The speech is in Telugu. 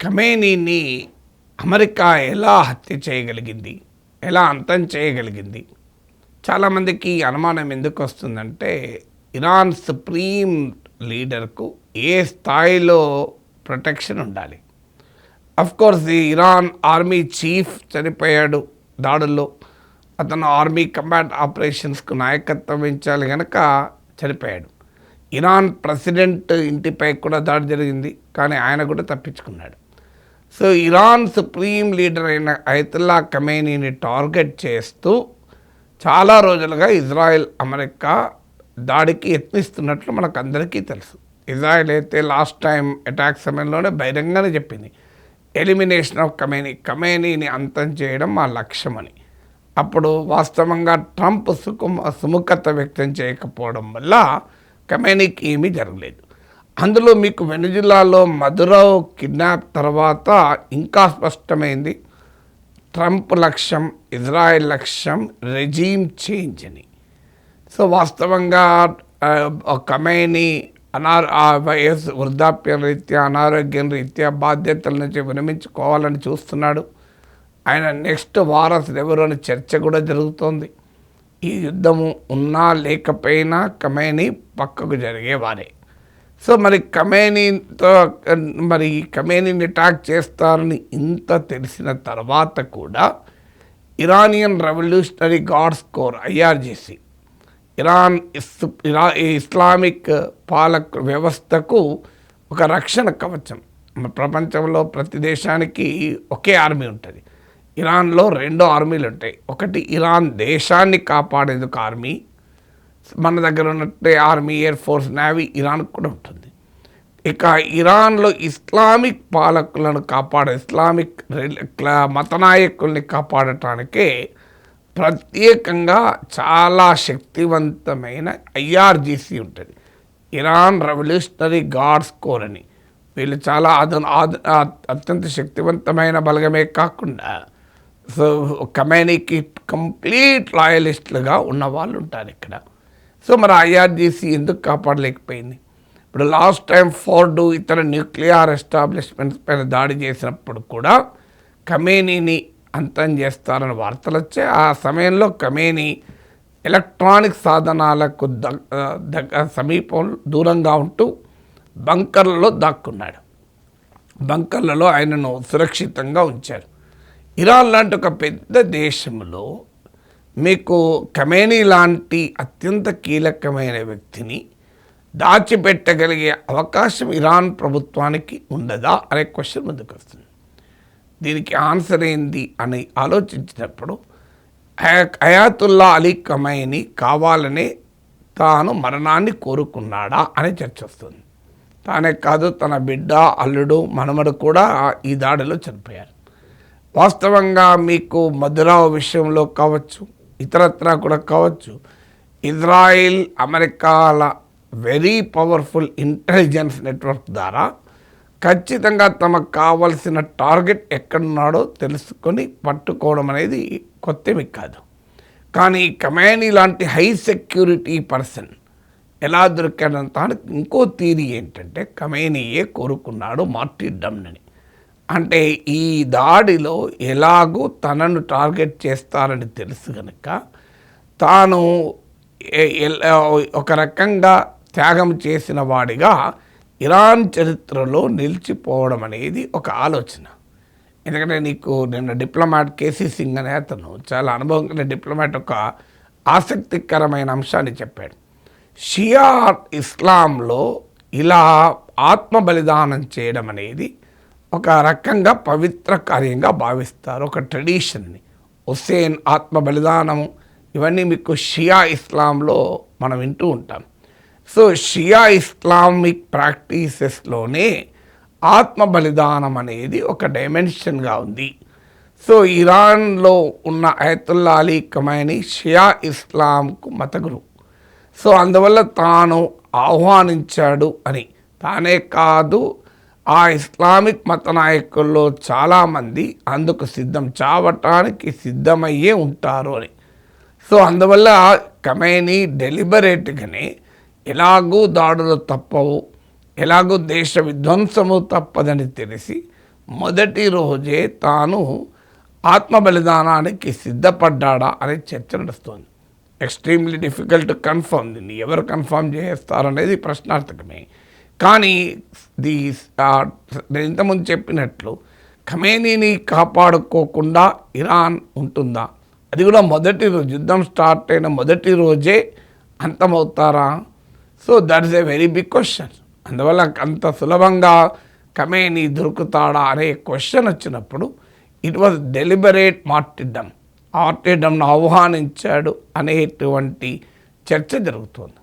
ఖమేనీని అమెరికా ఎలా హత్య చేయగలిగింది, ఎలా అంతం చేయగలిగింది? చాలామందికి అనుమానం ఎందుకు వస్తుందంటే, ఇరాన్ సుప్రీం లీడర్కు ఏ స్థాయిలో ప్రొటెక్షన్ ఉండాలి. కోర్స్ ఈ ఇరాన్ ఆర్మీ చీఫ్ చనిపోయాడు దాడుల్లో. అతను ఆర్మీ కంబాట్ ఆపరేషన్స్కు నాయకత్వం వహించాలి కనుక చనిపోయాడు. ఇరాన్ ప్రెసిడెంట్ ఇంటిపై కూడా దాడి జరిగింది, కానీ ఆయన కూడా తప్పించుకున్నాడు. సో ఇరాన్ సుప్రీం లీడర్ అయిన అయతుల్లా ఖమేనీని టార్గెట్ చేస్తూ చాలా రోజులుగా ఇజ్రాయెల్ అమెరికా దాడికి యత్నిస్తున్నట్లు మనకు అందరికీ తెలుసు. ఇజ్రాయెల్ అయితే లాస్ట్ టైం అటాక్ సమయంలోనే బహిరంగానే చెప్పింది, ఎలిమినేషన్ ఆఫ్ ఖమేనీని అంతం చేయడం మా లక్ష్యమని. అప్పుడు వాస్తవంగా ట్రంప్ సుముఖత వ్యక్తం చేయకపోవడం వల్ల ఖమేనీకి ఏమీ జరగలేదు. అందులో మీకు వెనుజులాలో మదురో కిడ్నాప్ తర్వాత ఇంకా స్పష్టమైంది, ట్రంప్ లక్ష్యం, ఇజ్రాయెల్ లక్ష్యం రెజీమ్ చేంజ్ అని. సో వాస్తవంగా ఖమేనీ వయసు వృద్ధాప్యం రీత్యా, అనారోగ్యం రీత్యా బాధ్యతల నుంచి విరమించుకోవాలని చూస్తున్నాడు. ఆయన నెక్స్ట్ వారసుడు ఎవరు అని చర్చ కూడా జరుగుతోంది. ఈ యుద్ధము ఉన్నా లేకపోయినా ఖమేనీ పక్కకు జరిగేవారే. సో మరి ఖమేనీని అటాక్ చేస్తారని ఇంత తెలిసిన తర్వాత కూడా Iranian revolutionary guards core IRGC, Islamic పాలక వ్యవస్థకు ఒక రక్షణ కవచం. ప్రపంచంలో ప్రతి దేశానికి ఒకే ఆర్మీ ఉంటుంది. ఇరాన్లో 2 ఆర్మీలు ఉంటాయి. ఒకటి ఇరాన్ దేశాన్ని కాపాడేందుకు ఆర్మీ, మన దగ్గర ఉన్నట్టే ఆర్మీ, ఎయిర్ ఫోర్స్, నేవీ ఇరాన్కి కూడా ఉంటుంది. ఇక ఇరాన్లో ఇస్లామిక్ పాలకులను ఇస్లామిక్ మతనాయకుల్ని కాపాడటానికే ప్రత్యేకంగా చాలా శక్తివంతమైన IRGC ఉంటుంది, ఇరాన్ రెవల్యూషనరీ గార్డ్స్ కోర్ అని. వీళ్ళు చాలా అత్యంత శక్తివంతమైన బలగమే కాకుండా సో ఖమేనీకి కంప్లీట్ లాయలిస్టులుగా ఉన్న వాళ్ళు ఉంటారు ఇక్కడ. సో మరి IRGC ఎందుకు కాపాడలేకపోయింది? ఇప్పుడు లాస్ట్ టైం ఫోర్డు ఇతర న్యూక్లియర్ ఎస్టాబ్లిష్మెంట్స్ పైన దాడి చేసినప్పుడు కూడా ఖమేనీని అంతం చేస్తారని వార్తలు వచ్చాయి. ఆ సమయంలో ఖమేనీ ఎలక్ట్రానిక్ సాధనాలకు సమీపం దూరంగా ఉంటూ బంకర్లలో దాక్కున్నాడు. బంకర్లలో ఆయనను సురక్షితంగా ఉంచారు. ఇరాన్ లాంటి ఒక పెద్ద దేశంలో మీకు ఖమేనీ లాంటి అత్యంత కీలకమైన వ్యక్తిని దాచిపెట్టగలిగే అవకాశం ఇరాన్ ప్రభుత్వానికి ఉండదా అనే క్వశ్చన్ ముందుకు వస్తుంది. దీనికి ఆన్సర్ ఏంది అని ఆలోచించినప్పుడు అయాతుల్లా అలీ ఖమేనీ కావాలనే తాను మరణాన్ని కోరుకున్నాడా అనే చర్చ వస్తుంది. తానే కాదు, తన బిడ్డ, అల్లుడు, మనమడు కూడా ఈ దాడిలో చనిపోయారు. వాస్తవంగా మీకు మదురా విషయంలో కావచ్చు, ఇతరత్రా కూడా కావచ్చు, ఇజ్రాయిల్ అమెరికాల వెరీ పవర్ఫుల్ ఇంటెలిజెన్స్ నెట్వర్క్ ద్వారా ఖచ్చితంగా తమకు కావలసిన టార్గెట్ ఎక్కడున్నాడో తెలుసుకొని పట్టుకోవడం అనేది కొత్తమి కాదు. కానీ ఖమేనీ లాంటి హై సెక్యూరిటీ పర్సన్ ఎలా దొరికాడంతానికి ఇంకో థియరీ ఏంటంటే, ఖమేనీయే కోరుకున్నాడు మార్టిర్డమ్ని. అంటే ఈ దాడిలో ఎలాగూ తనను టార్గెట్ చేస్తారని తెలుసు కనుక తాను ఒక రకంగా త్యాగం చేసిన వాడిగా ఇరాన్ చరిత్రలో నిలిచిపోవడం అనేది ఒక ఆలోచన. ఎందుకంటే నీకు నిన్న డిప్లొమాట్ కేసీ సింగ్ అనే అతను చాలా అనుభవం కలిగిన డిప్లొమాట్ ఒక ఆసక్తికరమైన అంశాన్ని చెప్పాడు. షియా ఇస్లాంలో ఇలా ఆత్మ బలిదానం చేయడం అనేది ఒక రకంగా పవిత్ర కార్యంగా భావిస్తారు, ఒక ట్రెడిషన్ని. హుస్సేన్ ఆత్మ బలిదానము ఇవన్నీ మీకు షియా ఇస్లాంలో మనం వింటూ ఉంటాం. సో షియా ఇస్లామిక్ ప్రాక్టీసెస్లోనే ఆత్మ బలిదానం అనేది ఒక డైమెన్షన్గా ఉంది. సో ఇరాన్లో ఉన్న అయతుల్లా అలీ ఖమేనీ షియా ఇస్లాంకు మతగురు. సో అందువల్ల తాను ఆహ్వానించాడు అని, తానే కాదు ఆ ఇస్లామిక్ మత నాయకుల్లో చాలామంది అందుకు చావటానికి సిద్ధమయ్యే ఉంటారు అని. సో అందువల్ల ఖమేనీ డెలిబరేట్గానే ఎలాగూ దాడులు తప్పవు, ఎలాగూ దేశ విధ్వంసము తప్పదని తెలిసి మొదటి రోజే తాను ఆత్మ బలిదానానికి సిద్ధపడ్డా అనే చర్చ నడుస్తుంది. Extremely difficult to confirm. దీన్ని ఎవరు కన్ఫర్మ్ చేస్తారనేది ప్రశ్నార్థకమే. కానీ నేను ఇంతకుముందు చెప్పినట్లు ఖమేనీని కాపాడుకోకుండా ఇరాన్ ఉంటుందా? అది కూడా మొదటి రోజు, యుద్ధం స్టార్ట్ అయిన మొదటి రోజే అంతమవుతారా? So that is a very big question. అందువల్ల అంత సులభంగా ఖమేనీ దొరుకుతాడా అనే క్వశ్చన్ వచ్చినప్పుడు ఇట్ వాజ్ డెలిబరేట్ మార్టిడమ్ను ఆహ్వానించాడు అనేటువంటి చర్చ జరుగుతుంది.